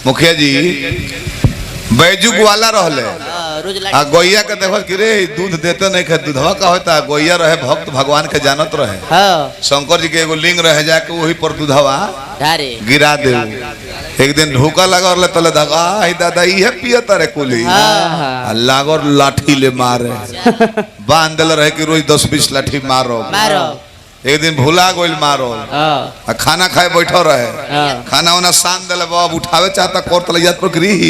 मुखिया जी बैजुक वाला रहले आ गोइया के देखो कि रे दूध देते नहीं खे दूधवा का होता गोइया रहे भक्त भगवान के जानत रहे शंकर जी के एगो लिंग रहे जाके वही पर दूधवा गिरा दे। एक दिन ढूका लगा और तले धगा ही दादा ये पियता रे कुली लागो लाठी ले मारे बांध रहे कि रोज 10-20 लाठी मारो। एक दिन भूला गोइल मारो खाना खाए बैठो रहे खाना उना शान दिले बाब उठावे चाहता कोर तले याद पर गिरी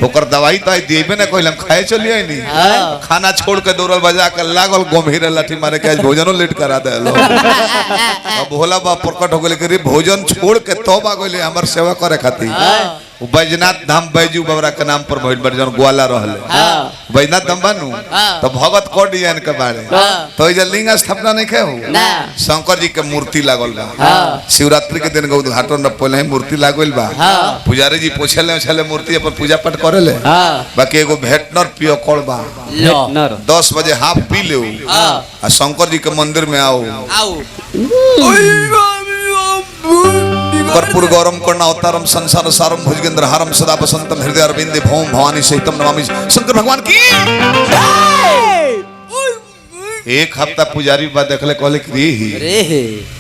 ओकर दवाई तो देबे ना कहलम खाए चलिए नहीं खाना छोड़ के दौड़ल बजा के लागल गंभीर लाठी मारे के आज भोजनो लेट करा देलो। अब भोला बाप प्रकट हो गेल कि भोजन छोड़ के तौबा गइले हमर सेवा करे खातिर बैजनाथ धाम बैजू बाबा के नाम पर भइल बड़ जन ग्वाला रहले बैजनाथ धाम बानू तो भगत को डिजाइन के बारे तो जे लिंग स्थापना नहीं के हो शंकर जी के मूर्ति लागल बा शिवरात्रि के दिन उद्घाटन पहले मूर्ति लागल बा पुजारी जी पूछले छले मूर्ति अपन पूजा पाठ करेले बाकी एगो भेटनर पियो कोड़ बा 10 बजे हाफ पी ले आ शंकर जी के मंदिर में आओ कर्पूर गौरम कर्ण अवतारम संसार सारम भुजगेंद्र हारम सदा बसंतम हृदय अरविंदे भौम भवानी सहितम नमामि शंकर भगवान की। एक हफ्ता पुजारी बाद देखले कहले कि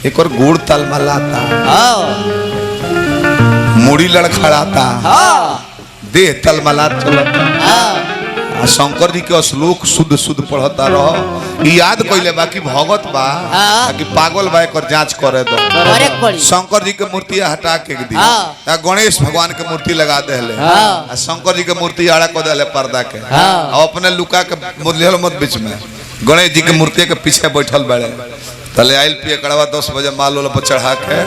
एक और गुड़ ताल मलाता मुड़ी लड़खड़ाता देह तल मलात चलता शंकर जी के श्लोक शुद्ध शुद्ध पढ़ता रहो याद कइले बाकी भगत बा कि पागल बा एकर जांच करे दो। शंकर जी के मूर्ति हटा के दी गणेश भगवान के मूर्ति लगा देले शंकर जी के मूर्ति आड़ा कर देले पर्दा के अपने लुका के मुदलेल मत बीच में गणेश जी के मूर्ति के पीछे बैठल बड़े तले आइल पिए कड़वा 10 बजे माल वाला पर चढ़ा के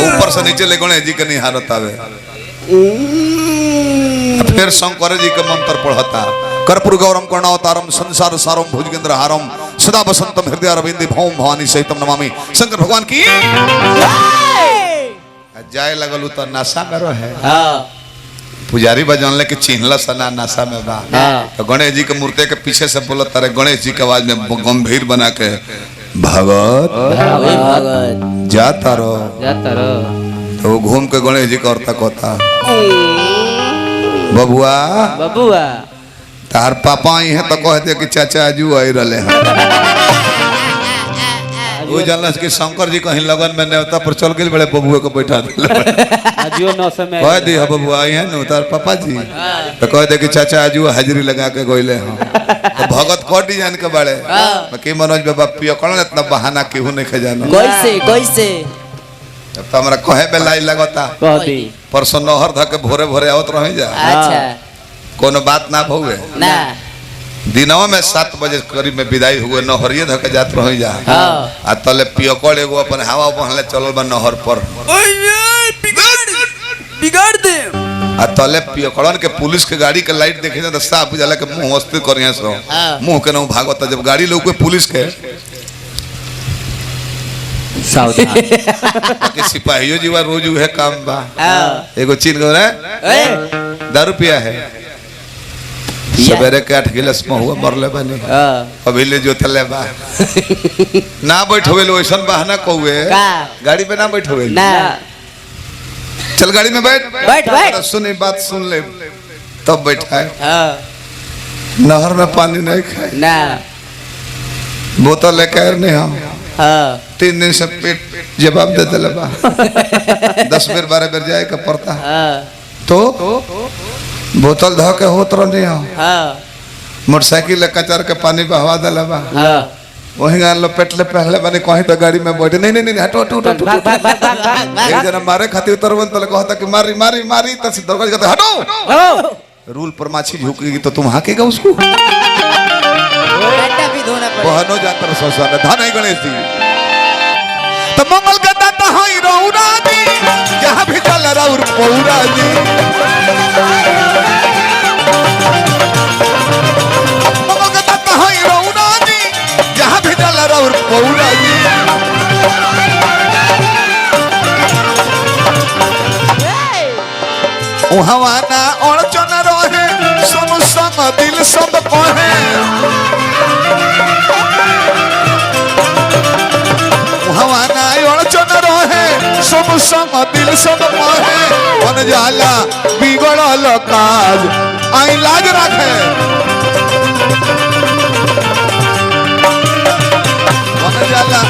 ऊपर से नीचे ले गणेश जी के निहारत आवे फिर शंकर जी के मंत्र पढ़ता कर्पूर गौरम कर्णावतारम संसार सारम भुजगेंद्र हारम सदा बसंतम हृदय अरविंदे भौम भवानी सहितम नमामि शंकर भगवान की। जाए लगल तो नशा में रहे पुजारी बजान के चिन्हला सना नशा में बा तो गणेश जी के मूर्ति के पीछे से बोलत तारे गणेश जी के आवाज में गंभीर बना के भगत जाता रहो तो घूम के गणेश जी का कहता बबुआ तार पापा ही है तो कहते कि चाचा आजू आई रहे हैं वो जानल कि शंकर जी कहीं लगन में नेवता पर चल गए बड़े बबुआ को बैठा कह दी बबुआ आई है न तार पापा जी तो कह दे कि चाचा आजू हाजिरी लगा के गइले हैं तो भगत को डिजाइन के बड़े कि मनोज बाबा पियो कौन इतना बहाना केहू नहीं खजाना कैसे तो हमरा कहे पे लाई लगता परसों नहर धके भोरे भोरे आवत रही जा कोनो बात ना भौवे ना दिनवा में 7 बजे करीब में विदाई हुए नहरिए धके जात रही जा आ तले पियकड़ एगो अपन हवा पहले चलल बा नहर पर बिगाड़ दे आ तले पियकड़न के पुलिस के गाड़ी के लाइट देखे तो साफ बुझाला के मुंह मस्ती करिया सो मुंह के न भागत जब गाड़ी लोग के पुलिस के सावधान सिपाहियों जीवा रोज है काम बा एगो चीन गो रे दारू पिया है सवेरे के 8 गिलास में हुआ मरले बने अभी ले जो थले बा ना बैठोवे ओइसन बहाना कहवे गाड़ी पे ना बैठोवे ना चल गाड़ी में बैठ सुनी बात सुन ले तब बैठा है नहर में पानी नहीं खाए ना बोतल लेकर नहीं हम 3 दिन से पेट जवाब दे दिला बा 10 बेर 12 बेर जाए का पड़ता तो बोतल ध के होत रही मोटरसाइकिल कचर के पानी बहवा दिला बा वही गान लो पेटले पहले बने कहीं तो गाड़ी में बैठे नहीं हटो एक जना मारे खातिर उतरवन तो कहता कि मारी मारी मारी तो दरवाजा कहता हटो रूल पर माछी झुकेगी तो तुम हाकेगा उसको बहनो जाकर सोचना धन गणेश जी तो मंगल का दाता हाई रौरा जी जहां भी चल रौर पौरा जी मंगल का दाता हाई रौरा जी जहां भी चल रौर पौरा जी उहवाना और चन रहे सब संग दिल सब कहे हवाना और चन रहे सो तुम संग दिल संग मोहे बन जाला बिगड़ल काज आई लाज रखे बन जाला